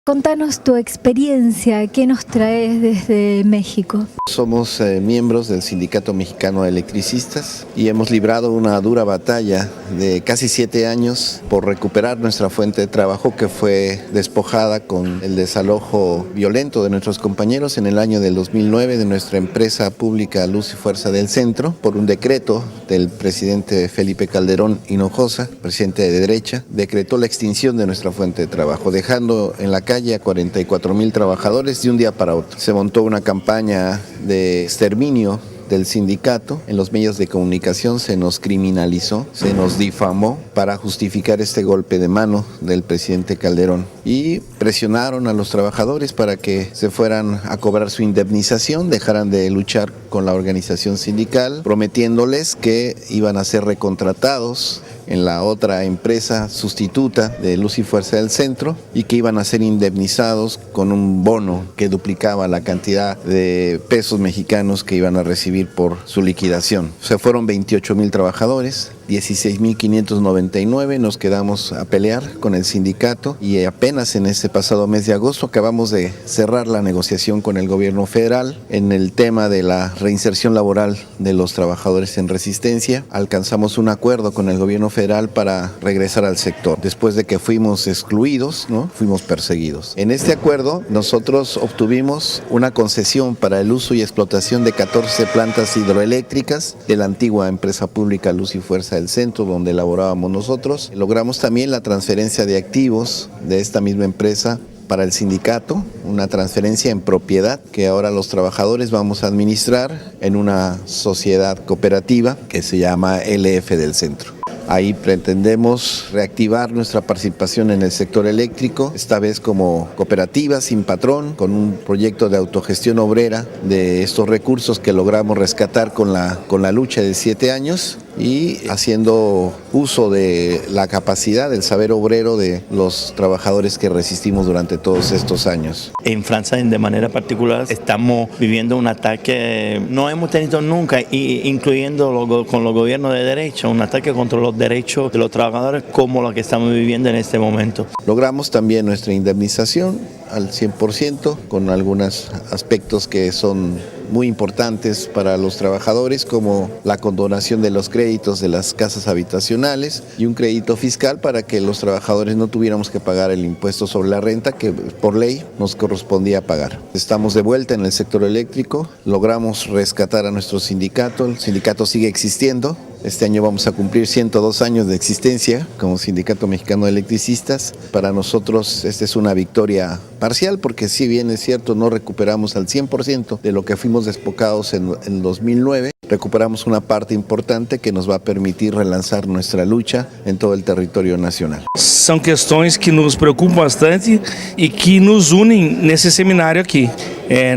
Contanos tu experiencia, ¿qué nos traes desde México? Somos miembros del Sindicato Mexicano de Electricistas y hemos librado una dura batalla de casi 7 años por recuperar nuestra fuente de trabajo que fue despojada con el desalojo violento de nuestros compañeros en el año del 2009 de nuestra empresa pública Luz y Fuerza del Centro por un decreto del presidente Felipe Calderón Hinojosa, presidente de derecha, decretó la extinción de nuestra fuente de trabajo, dejando en la calle a 44,000 trabajadores de un día para otro. Se montó una campaña de exterminio del sindicato. En los medios de comunicación se nos criminalizó, se nos difamó para justificar este golpe de mano del presidente Calderón y presionaron a los trabajadores para que se fueran a cobrar su indemnización, dejaran de luchar con la organización sindical, prometiéndoles que iban a ser recontratados en la otra empresa sustituta de Luz y Fuerza del Centro y que iban a ser indemnizados con un bono que duplicaba la cantidad de pesos mexicanos que iban a recibir por su liquidación. Se fueron 28,000 trabajadores, 16,599, nos quedamos a pelear con el sindicato y apenas en este pasado mes de agosto acabamos de cerrar la negociación con el gobierno federal en el tema de la reinserción laboral de los trabajadores en resistencia. Alcanzamos un acuerdo con el gobierno federal para regresar al sector. Después de que fuimos excluidos, fuimos perseguidos. En este acuerdo nosotros obtuvimos una concesión para el uso y explotación de 14 plantas hidroeléctricas de la antigua empresa pública Luz y Fuerza del Centro, donde elaborábamos nosotros. Logramos también la transferencia de activos de esta misma empresa para el sindicato, una transferencia en propiedad que ahora los trabajadores vamos a administrar en una sociedad cooperativa que se llama LF del Centro. Ahí pretendemos reactivar nuestra participación en el sector eléctrico, esta vez como cooperativa sin patrón, con un proyecto de autogestión obrera de estos recursos que logramos rescatar con la lucha de 7 años y haciendo uso de la capacidad, del saber obrero de los trabajadores que resistimos durante todos estos años. En Francia, de manera particular, estamos viviendo un ataque, no hemos tenido nunca, incluyendo con los gobiernos de derecha, un ataque contra los derechos de los trabajadores como lo que estamos viviendo en este momento. Logramos también nuestra indemnización al 100%, con algunos aspectos que son muy importantes para los trabajadores, como la condonación de los créditos de las casas habitacionales y un crédito fiscal para que los trabajadores no tuviéramos que pagar el impuesto sobre la renta que por ley nos correspondía pagar. Estamos de vuelta en el sector eléctrico, logramos rescatar a nuestro sindicato, el sindicato sigue existiendo. Este año vamos a cumplir 102 años de existencia como Sindicato Mexicano de Electricistas. Para nosotros esta es una victoria parcial porque si bien es cierto no recuperamos al 100% de lo que fuimos despojados en 2009, recuperamos una parte importante que nos va a permitir relanzar nuestra lucha en todo el territorio nacional. São questões que nos preocupam bastante e que nos unem nesse seminário aqui.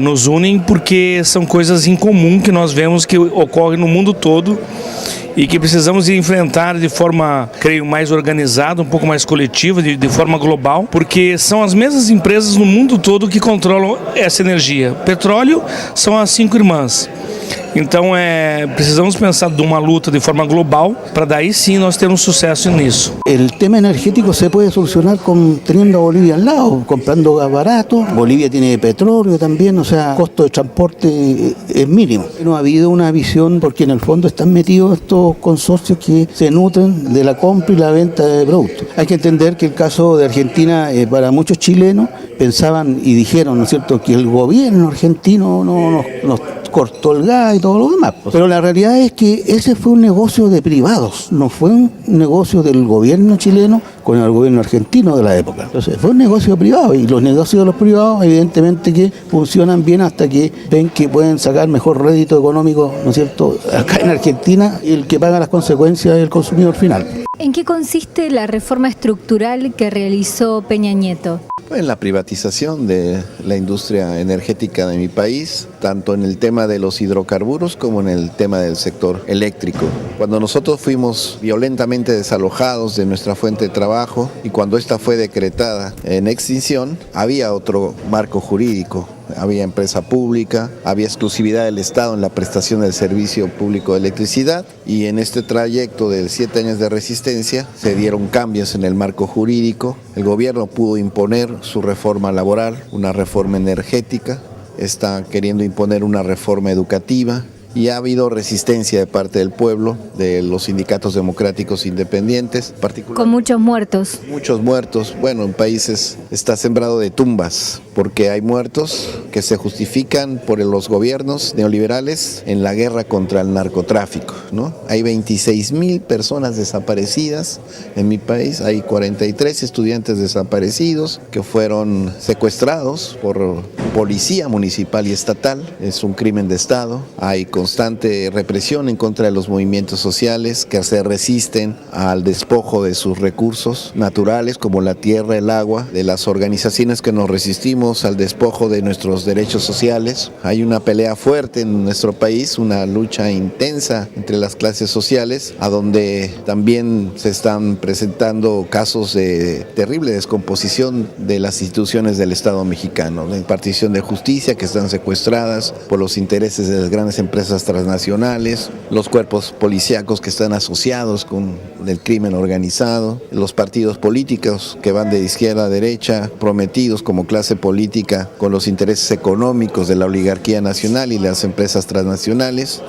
Nos unem porque são coisas em comum que nós vemos que ocorrem no mundo todo e que precisamos enfrentar de forma, creio, mais organizada, um pouco mais coletiva, de forma global, porque são as mesmas empresas no mundo todo que controlam essa energia. Petróleo são as 5 irmãs. Então precisamos pensar de uma luta de forma global para daí sim nós termos sucesso nisso. El tema energético se puede solucionar teniendo a Bolivia al lado, comprando gas barato. Bolivia tiene petróleo también, o sea, el costo de transporte es mínimo. No ha habido una visión porque en el fondo están metidos estos consorcios que se nutren de la compra y la venta de productos. Hay que entender que el caso de Argentina, para muchos chilenos, pensaban y dijeron, ¿no es cierto?, que el gobierno argentino nos cortó el gas y todo lo demás. Pero la realidad es que ese fue un negocio de privados, no fue un negocio del gobierno chileno con el gobierno argentino de la época. Entonces fue un negocio privado y los negocios de los privados evidentemente que funcionan bien hasta que ven que pueden sacar mejor rédito económico, ¿no es cierto?, acá en Argentina, y el que paga las consecuencias es el consumidor final. ¿En qué consiste la reforma estructural que realizó Peña Nieto? En la privatización de la industria energética de mi país, tanto en el tema de los hidrocarburos como en el tema del sector eléctrico. Cuando nosotros fuimos violentamente desalojados de nuestra fuente de trabajo, trabajo, y cuando esta fue decretada en extinción, había otro marco jurídico. Había empresa pública, había exclusividad del Estado en la prestación del servicio público de electricidad, y en este trayecto de 7 años de resistencia se dieron cambios en el marco jurídico. El gobierno pudo imponer su reforma laboral, una reforma energética, está queriendo imponer una reforma educativa, y ha habido resistencia de parte del pueblo, de los sindicatos democráticos independientes, particularmente. Con muchos muertos. Muchos muertos. Bueno, en países está sembrado de tumbas, porque hay muertos que se justifican por los gobiernos neoliberales en la guerra contra el narcotráfico, ¿no? Hay 26,000 personas desaparecidas en mi país, hay 43 estudiantes desaparecidos que fueron secuestrados por policía municipal y estatal. Es un crimen de Estado. Hay constante represión en contra de los movimientos sociales que se resisten al despojo de sus recursos naturales como la tierra, el agua, de las organizaciones que nos resistimos al despojo de nuestros derechos sociales. Hay una pelea fuerte en nuestro país, una lucha intensa entre las clases sociales, a donde también se están presentando casos de terrible descomposición de las instituciones del Estado mexicano, de impartición de justicia que están secuestradas por los intereses de las grandes empresas transnacionales, los cuerpos policíacos que están asociados con el crimen organizado, los partidos políticos que van de izquierda a derecha, prometidos como clase política con los intereses económicos de la oligarquía nacional y las empresas transnacionales.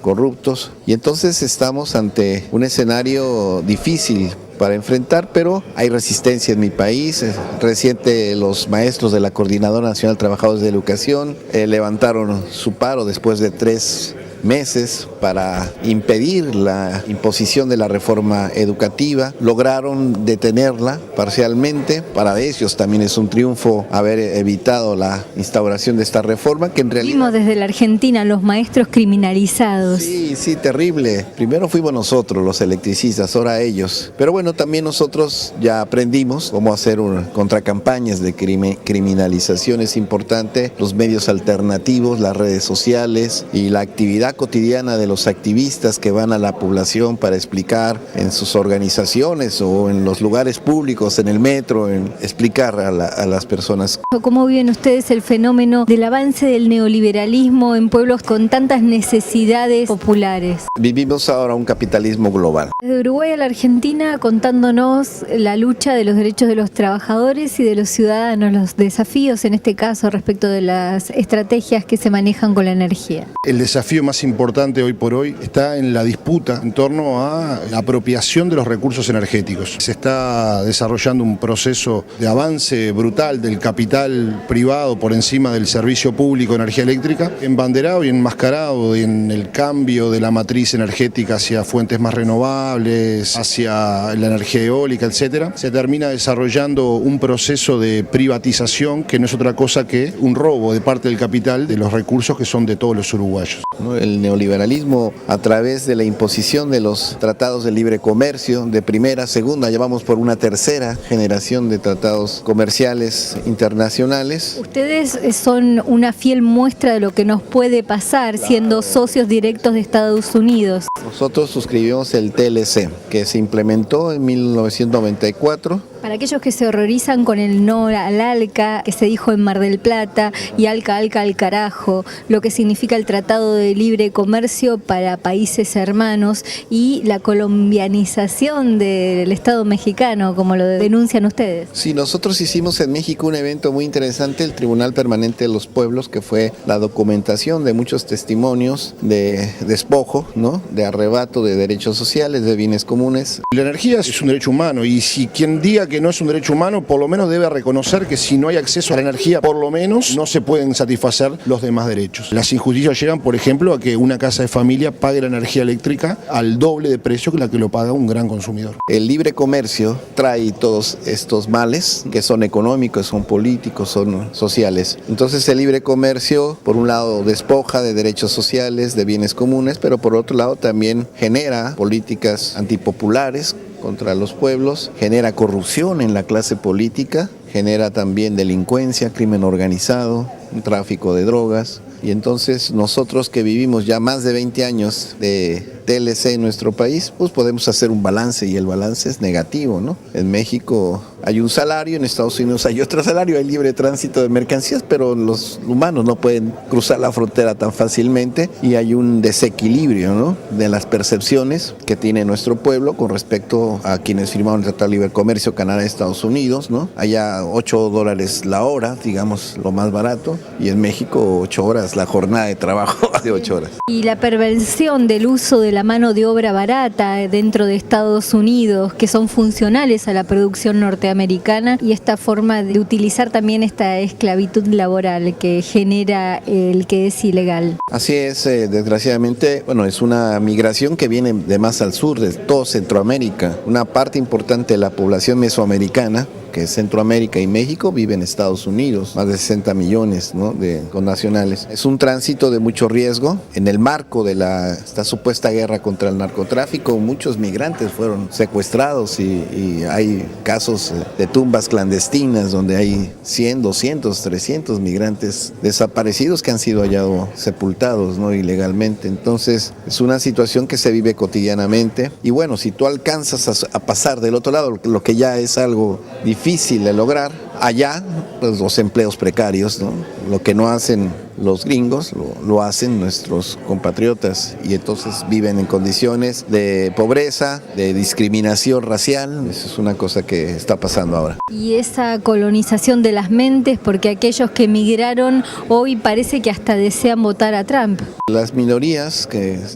Corruptos. Y entonces estamos ante un escenario difícil para enfrentar, pero hay resistencia en mi país. Reciente los maestros de la Coordinadora Nacional de Trabajadores de Educación levantaron su paro después de 3 meses para impedir la imposición de la reforma educativa. Lograron detenerla parcialmente. Para ellos también es un triunfo haber evitado la instauración de esta reforma, que en realidad... Vimos desde la Argentina los maestros criminalizados. Sí, terrible. Primero fuimos nosotros, los electricistas, ahora ellos. Pero bueno, también nosotros ya aprendimos cómo hacer contracampañas de criminalización. Es importante los medios alternativos, las redes sociales y la actividad cotidiana de los activistas que van a la población para explicar en sus organizaciones o en los lugares públicos, en el metro, explicar a las personas. ¿Cómo viven ustedes el fenómeno del avance del neoliberalismo en pueblos con tantas necesidades populares? Vivimos ahora un capitalismo global. Desde Uruguay a la Argentina, contándonos la lucha de los derechos de los trabajadores y de los ciudadanos, los desafíos en este caso respecto de las estrategias que se manejan con la energía. El desafío más importante hoy por hoy está en la disputa en torno a la apropiación de los recursos energéticos. Se está desarrollando un proceso de avance brutal del capital privado por encima del servicio público de energía eléctrica, embanderado y enmascarado en el cambio de la matriz energética hacia fuentes más renovables, hacia la energía eólica, etcétera. Se termina desarrollando un proceso de privatización que no es otra cosa que un robo de parte del capital de los recursos que son de todos los uruguayos. El neoliberalismo, a través de la imposición de los tratados de libre comercio de primera, segunda, ya vamos por una tercera generación de tratados comerciales internacionales. Ustedes son una fiel muestra de lo que nos puede pasar siendo socios directos de Estados Unidos. Nosotros suscribimos el TLC, que se implementó en 1994. Para aquellos que se horrorizan con el no al ALCA, que se dijo en Mar del Plata, y ALCA al carajo, lo que significa el Tratado de Libre Comercio para países hermanos y la colombianización del Estado mexicano, como lo denuncian ustedes. Sí, nosotros hicimos en México un evento muy interesante, el Tribunal Permanente de los Pueblos, que fue la documentación de muchos testimonios de despojo, ¿no?, de arrebato de derechos sociales, de bienes comunes. La energía es un derecho humano, y si quien diga que no es un derecho humano, por lo menos debe reconocer que si no hay acceso a la energía, por lo menos no se pueden satisfacer los demás derechos. Las injusticias llegan, por ejemplo, a que una casa de familia pague la energía eléctrica al doble de precio que la que lo paga un gran consumidor. El libre comercio trae todos estos males que son económicos, son políticos, son sociales. Entonces el libre comercio, por un lado, despoja de derechos sociales, de bienes comunes, pero por otro lado también genera políticas antipopulares contra los pueblos, genera corrupción en la clase política, genera también delincuencia, crimen organizado, un tráfico de drogas. Y entonces nosotros que vivimos ya más de 20 años de TLC en nuestro país, pues podemos hacer un balance y el balance es negativo, ¿no? En México hay un salario, en Estados Unidos hay otro salario, hay libre tránsito de mercancías, pero los humanos no pueden cruzar la frontera tan fácilmente y hay un desequilibrio, ¿no?, de las percepciones que tiene nuestro pueblo con respecto a quienes firmaron el Tratado de Libre Comercio Canadá-Estados Unidos, ¿no? Allá $8 la hora, digamos, lo más barato, y en México 8 horas la jornada de trabajo de 8 horas. Y la perversión del uso de la mano de obra barata dentro de Estados Unidos, que son funcionales a la producción norteamericana, y esta forma de utilizar también esta esclavitud laboral que genera el que es ilegal. Así es, desgraciadamente, bueno, es una migración que viene de más al sur, de todo Centroamérica. Una parte importante de la población mesoamericana, que es Centroamérica y México, vive en Estados Unidos, más de 60 millones, ¿no?, de connacionales. Es un tránsito de mucho riesgo. En el marco de esta supuesta guerra contra el narcotráfico, muchos migrantes fueron secuestrados y hay casos de tumbas clandestinas donde hay 100, 200, 300 migrantes desaparecidos que han sido hallados sepultados, ¿no?, ilegalmente. Entonces es una situación que se vive cotidianamente y bueno, si tú alcanzas a pasar del otro lado, lo que ya es algo difícil de lograr, allá pues, los empleos precarios, ¿no?, lo que no hacen los gringos, lo hacen nuestros compatriotas y entonces viven en condiciones de pobreza, de discriminación racial. Eso es una cosa que está pasando ahora. Y esa colonización de las mentes, porque aquellos que emigraron hoy parece que hasta desean votar a Trump. Las minorías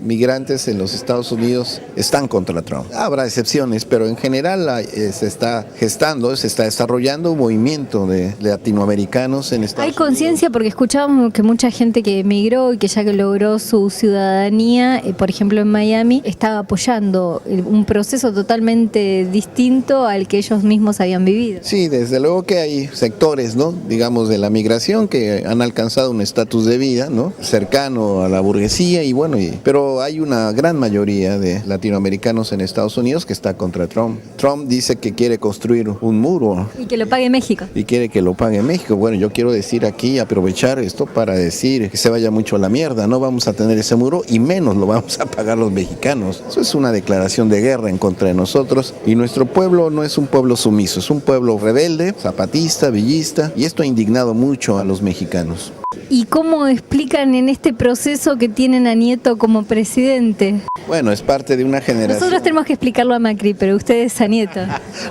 migrantes en los Estados Unidos están contra Trump. Habrá excepciones, pero en general se está gestando, se está desarrollando un movimiento de latinoamericanos en Estados Unidos. Hay conciencia porque escuchábamos que mucha gente que emigró y que ya que logró su ciudadanía, por ejemplo en Miami, estaba apoyando un proceso totalmente distinto al que ellos mismos habían vivido. Sí, desde luego que hay sectores, ¿no?, digamos, de la migración que han alcanzado un estatus de vida, ¿no?, cercano a la burguesía y bueno, pero hay una gran mayoría de latinoamericanos en Estados Unidos que está contra Trump. Trump dice que quiere construir un muro. Y que lo pague México. Y quiere que lo pague México. Bueno, yo quiero decir aquí, aprovechar esto para decir que se vaya mucho a la mierda, no vamos a tener ese muro y menos lo vamos a pagar los mexicanos. Eso es una declaración de guerra en contra de nosotros y nuestro pueblo no es un pueblo sumiso, es un pueblo rebelde, zapatista, villista y esto ha indignado mucho a los mexicanos. ¿Y cómo explican en este proceso que tienen a Nieto como presidente? Bueno, es parte de una generación. Nosotros tenemos que explicarlo a Macri, pero ustedes a Nieto.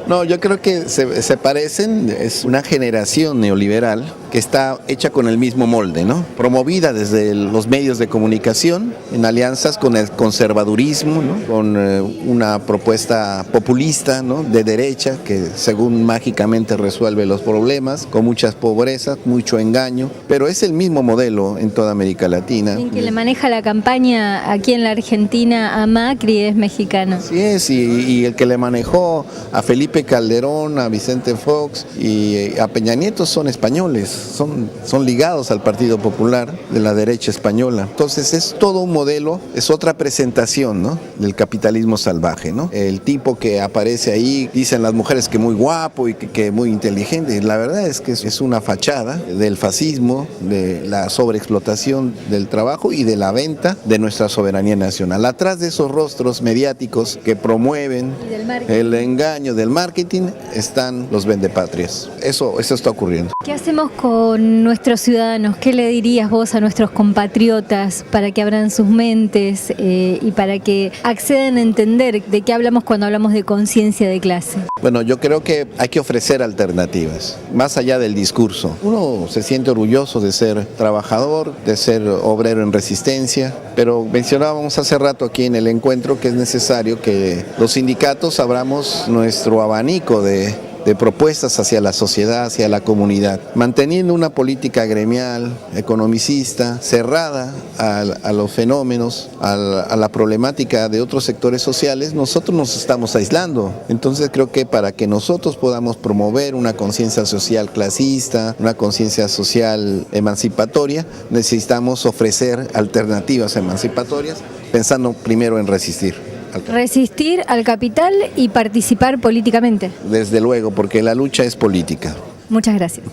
No, yo creo que se parecen, es una generación neoliberal que está hecha con el mismo molde, ¿no? Promovida desde los medios de comunicación, en alianzas con el conservadurismo, ¿no?, con una propuesta populista, ¿no?, de derecha, que según mágicamente resuelve los problemas, con muchas pobrezas, mucho engaño, pero es el mismo modelo en toda América Latina. En que le maneja la campaña aquí en la Argentina a Macri es mexicano. Así es, y el que le manejó a Felipe Calderón, a Vicente Fox y a Peña Nieto son españoles, son ligados al Partido Popular de la derecha española. Entonces es todo un modelo, es otra presentación, ¿no?, del capitalismo salvaje, ¿no? El tipo que aparece ahí, dicen las mujeres que muy guapo y que muy inteligente, la verdad es que es una fachada del fascismo, de la sobreexplotación del trabajo y de la venta de nuestra soberanía nacional. Atrás de esos rostros mediáticos que promueven el engaño del marketing están los vendepatrias. Eso está ocurriendo. ¿Qué hacemos con nuestros ciudadanos? ¿Qué le dirías vos a nuestros compatriotas para que abran sus mentes y para que accedan a entender de qué hablamos cuando hablamos de conciencia de clase? Bueno, yo creo que hay que ofrecer alternativas, más allá del discurso. Uno se siente orgulloso de ser trabajador, de ser obrero en resistencia, pero mencionábamos hace rato aquí en el encuentro que es necesario que los sindicatos abramos nuestro abanico de propuestas hacia la sociedad, hacia la comunidad, manteniendo una política gremial, economicista, cerrada a los fenómenos, a la problemática de otros sectores sociales. Nosotros nos estamos aislando. Entonces creo que para que nosotros podamos promover una conciencia social clasista, una conciencia social emancipatoria, necesitamos ofrecer alternativas emancipatorias, pensando primero en resistir. Resistir al capital y participar políticamente. Desde luego, porque la lucha es política. Muchas gracias.